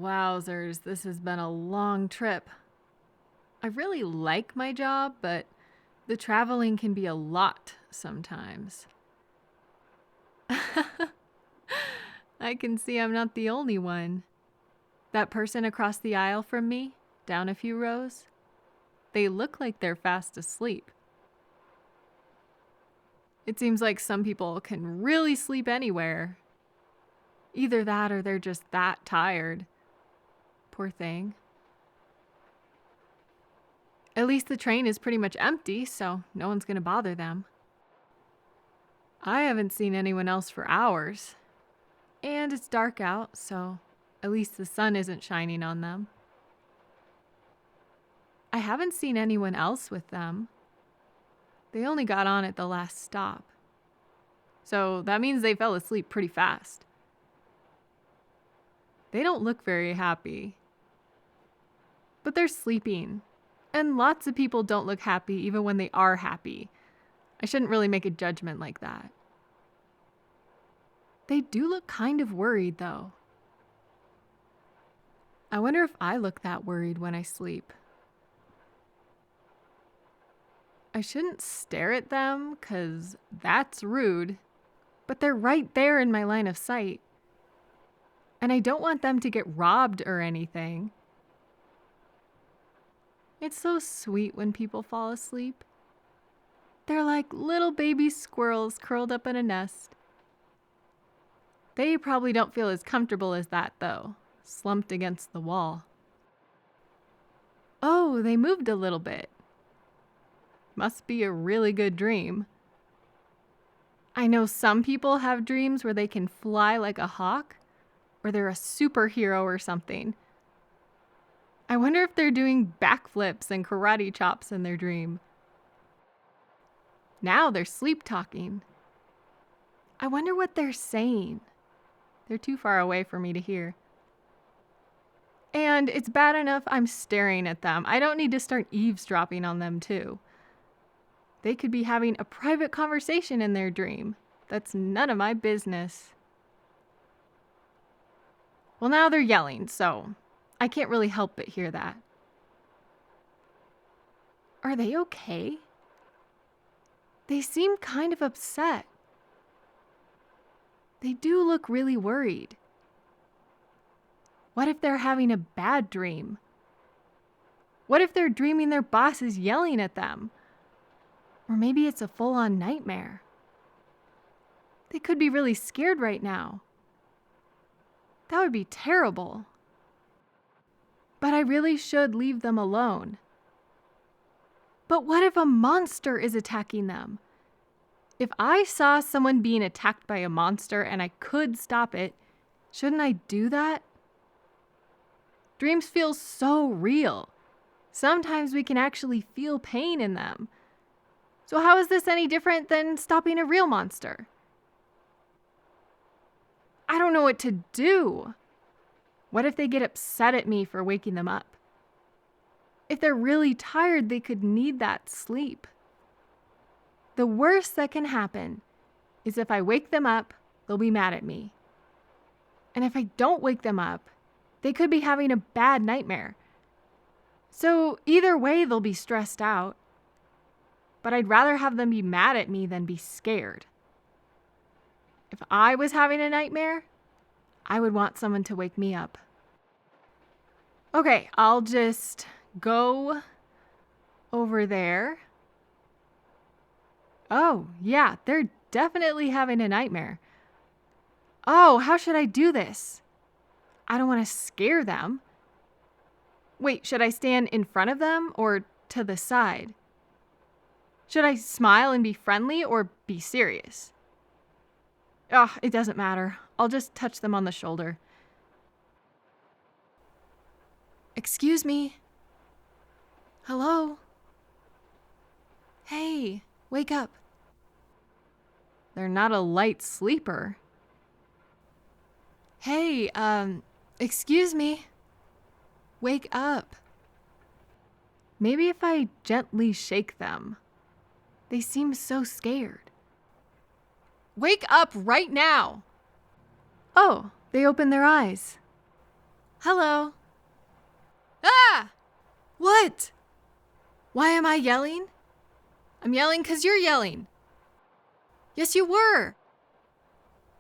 Wowzers, this has been a long trip. I really like my job, but the traveling can be a lot sometimes. I can see I'm not the only one. That person across the aisle from me, down a few rows, they look like they're fast asleep. It seems like some people can really sleep anywhere. Either that or they're just that tired. Poor thing. At least the train is pretty much empty, so no one's gonna bother them. I haven't seen anyone else for hours. And it's dark out, so at least the sun isn't shining on them. I haven't seen anyone else with them. They only got on at the last stop. So that means they fell asleep pretty fast. They don't look very happy. But they're sleeping. And lots of people don't look happy even when they are happy. I shouldn't really make a judgment like that. They do look kind of worried, though. I wonder if I look that worried when I sleep. I shouldn't stare at them, 'cause that's rude. But they're right there in my line of sight. And I don't want them to get robbed or anything. It's so sweet when people fall asleep. They're like little baby squirrels curled up in a nest. They probably don't feel as comfortable as that, though, slumped against the wall. Oh, they moved a little bit. Must be a really good dream. I know some people have dreams where they can fly like a hawk, or they're a superhero or something. I wonder if they're doing backflips and karate chops in their dream. Now they're sleep talking. I wonder what they're saying. They're too far away for me to hear. And it's bad enough I'm staring at them. I don't need to start eavesdropping on them too. They could be having a private conversation in their dream. That's none of my business. Well, now they're yelling, so I can't really help but hear that. Are they okay? They seem kind of upset. They do look really worried. What if they're having a bad dream? What if they're dreaming their boss is yelling at them? Or maybe it's a full-on nightmare. They could be really scared right now. That would be terrible. But I really should leave them alone. But what if a monster is attacking them? If I saw someone being attacked by a monster and I could stop it, shouldn't I do that? Dreams feel so real. Sometimes we can actually feel pain in them. So how is this any different than stopping a real monster? I don't know what to do. What if they get upset at me for waking them up? If they're really tired, they could need that sleep. The worst that can happen is if I wake them up, they'll be mad at me. And if I don't wake them up, they could be having a bad nightmare. So either way, they'll be stressed out. But I'd rather have them be mad at me than be scared. If I was having a nightmare, I would want someone to wake me up. Okay, I'll just go over there. Oh, yeah, they're definitely having a nightmare. Oh, how should I do this? I don't want to scare them. Wait, should I stand in front of them or to the side? Should I smile and be friendly or be serious? Oh, it doesn't matter. I'll just touch them on the shoulder. Excuse me. Hello? Hey, wake up. They're not a light sleeper. Hey, excuse me. Wake up. Maybe if I gently shake them. They seem so scared. Wake up right now! Oh, they opened their eyes. Hello. Ah! What? Why am I yelling? I'm yelling because you're yelling. Yes, you were.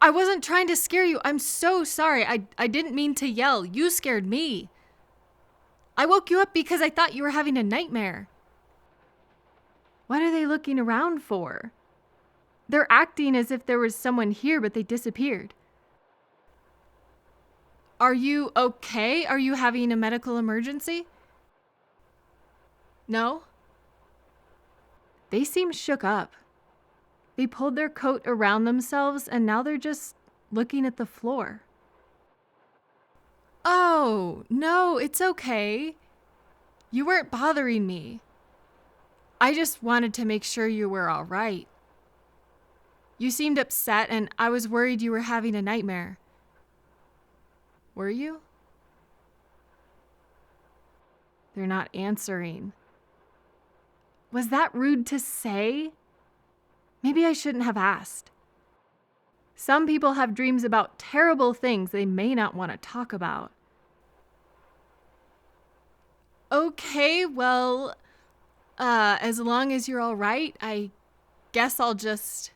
I wasn't trying to scare you. I'm so sorry. I didn't mean to yell. You scared me. I woke you up because I thought you were having a nightmare. What are they looking around for? They're acting as if there was someone here, but they disappeared. Are you okay? Are you having a medical emergency? No? They seem shook up. They pulled their coat around themselves and now they're just looking at the floor. Oh, no, it's okay. You weren't bothering me. I just wanted to make sure you were all right. You seemed upset and I was worried you were having a nightmare. Were you? They're not answering. Was that rude to say? Maybe I shouldn't have asked. Some people have dreams about terrible things they may not want to talk about. Okay, well, as long as you're all right, I guess I'll just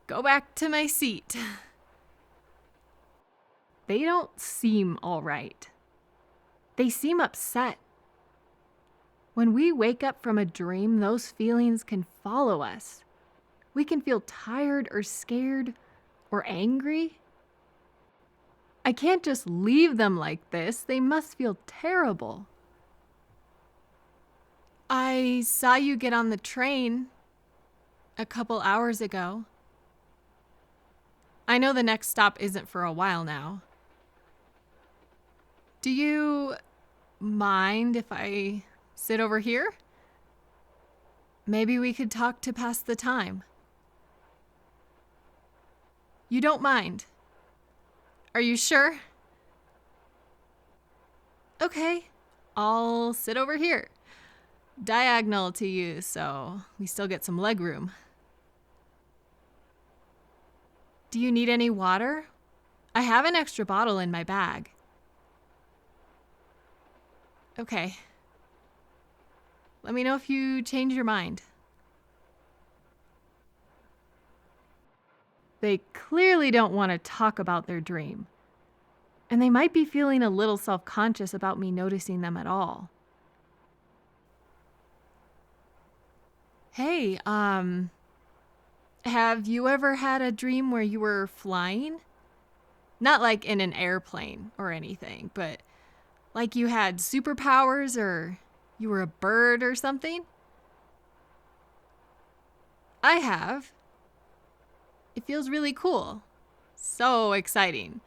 go back to my seat. They don't seem all right. They seem upset. When we wake up from a dream, those feelings can follow us. We can feel tired or scared or angry. I can't just leave them like this. They must feel terrible. I saw you get on the train a couple hours ago. I know the next stop isn't for a while now. Do you mind if I sit over here? Maybe we could talk to pass the time. You don't mind? Are you sure? Okay, I'll sit over here. Diagonal to you, so we still get some leg room. Do you need any water? I have an extra bottle in my bag. Okay. Let me know if you change your mind. They clearly don't want to talk about their dream. And they might be feeling a little self-conscious about me noticing them at all. Hey, have you ever had a dream where you were flying? Not like in an airplane or anything, but like you had superpowers or you were a bird or something? I have. It feels really cool. So exciting.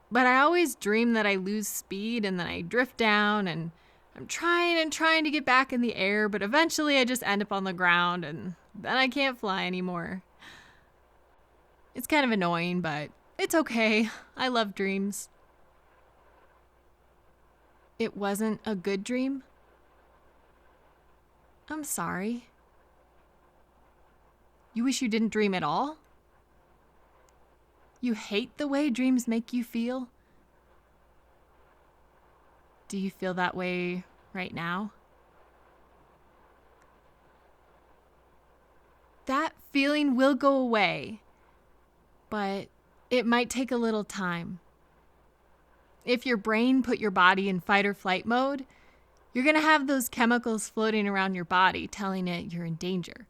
But I always dream that I lose speed and then I drift down and I'm trying to get back in the air, but eventually I just end up on the ground and then I can't fly anymore. It's kind of annoying, but it's okay. I love dreams. It wasn't a good dream? I'm sorry. You wish you didn't dream at all? You hate the way dreams make you feel? Do you feel that way right now? That feeling will go away, but it might take a little time. If your brain put your body in fight or flight mode, you're going to have those chemicals floating around your body telling it you're in danger.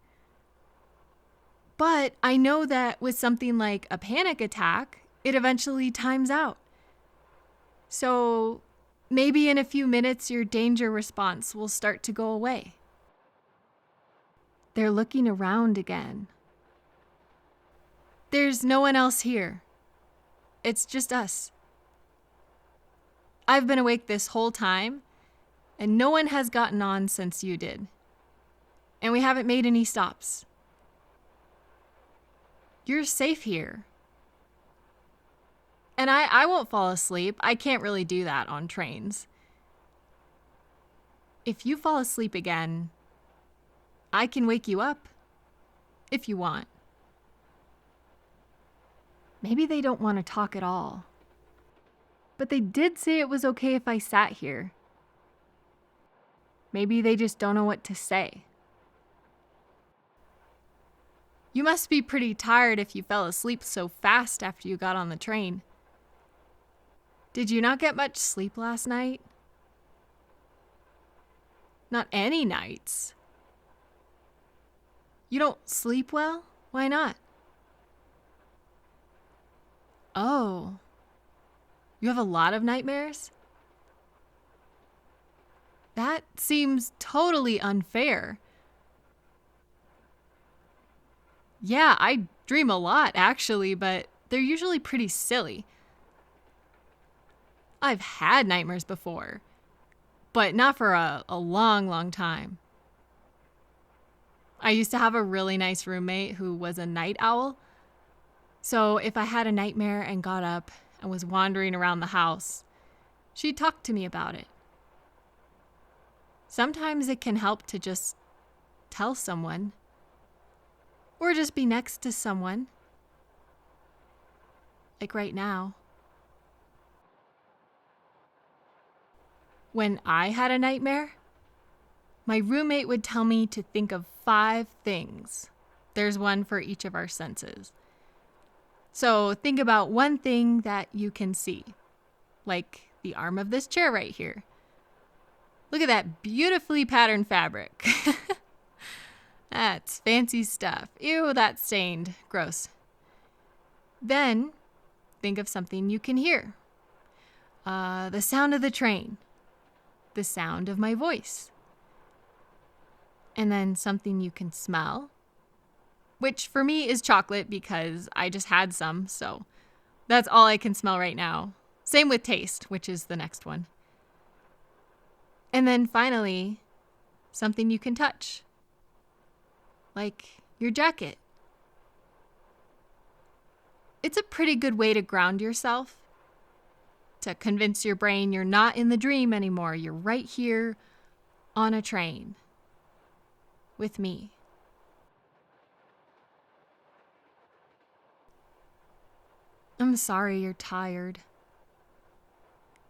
But I know that with something like a panic attack, it eventually times out. So maybe in a few minutes, your danger response will start to go away. They're looking around again. There's no one else here. It's just us. I've been awake this whole time, and no one has gotten on since you did. And we haven't made any stops. You're safe here. And I won't fall asleep. I can't really do that on trains. If you fall asleep again, I can wake you up if you want. Maybe they don't want to talk at all. But they did say it was okay if I sat here. Maybe they just don't know what to say. You must be pretty tired if you fell asleep so fast after you got on the train. Did you not get much sleep last night? Not any nights. You don't sleep well? Why not? Oh. You have a lot of nightmares? That seems totally unfair. Yeah, I dream a lot, actually, but they're usually pretty silly. I've had nightmares before, but not for a long, long time. I used to have a really nice roommate who was a night owl. So if I had a nightmare and got up and was wandering around the house, she'd talk to me about it. Sometimes it can help to just tell someone, or just be next to someone, like right now. When I had a nightmare, my roommate would tell me to think of 5 things. There's one for each of our senses. So think about one thing that you can see, like the arm of this chair right here. Look at that beautifully patterned fabric. That's fancy stuff. Ew, that's stained. Gross. Then think of something you can hear. The sound of the train. The sound of my voice. And then something you can smell, which for me is chocolate because I just had some, so that's all I can smell right now. Same with taste, which is the next one. And then finally, something you can touch, like your jacket. It's a pretty good way to ground yourself, to convince your brain you're not in the dream anymore. You're right here on a train with me. I'm sorry you're tired.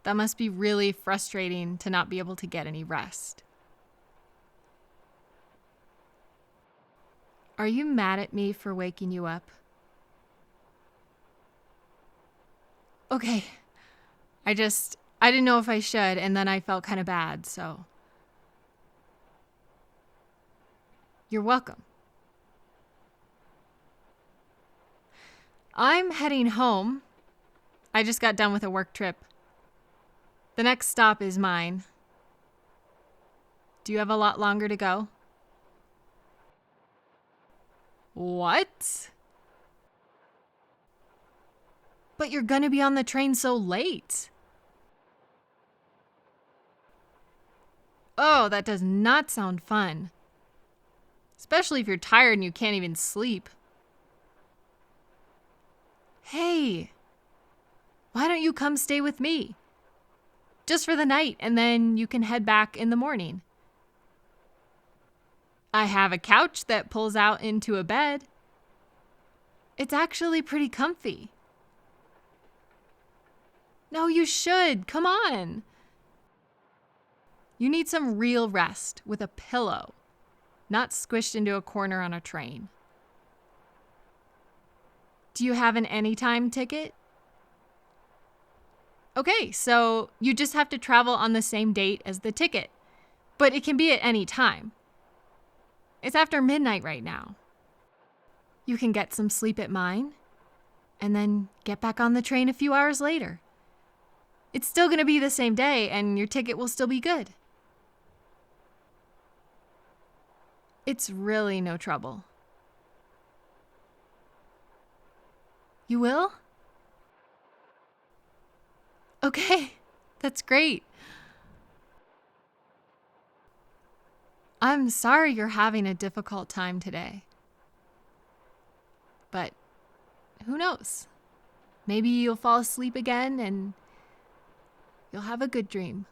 That must be really frustrating to not be able to get any rest. Are you mad at me for waking you up? Okay. I didn't know if I should, and then I felt kind of bad, so. You're welcome. I'm heading home. I just got done with a work trip. The next stop is mine. Do you have a lot longer to go? What? But you're gonna be on the train so late. Oh, that does not sound fun. Especially if you're tired and you can't even sleep. Hey, why don't you come stay with me? Just for the night, and then you can head back in the morning. I have a couch that pulls out into a bed. It's actually pretty comfy. No, you should. Come on. You need some real rest with a pillow, not squished into a corner on a train. Do you have an anytime ticket? Okay, so you just have to travel on the same date as the ticket, but it can be at any time. It's after midnight right now. You can get some sleep at mine, and then get back on the train a few hours later. It's still going to be the same day, and your ticket will still be good. It's really no trouble. You will? Okay, that's great. I'm sorry you're having a difficult time today. But who knows? Maybe you'll fall asleep again and you'll have a good dream.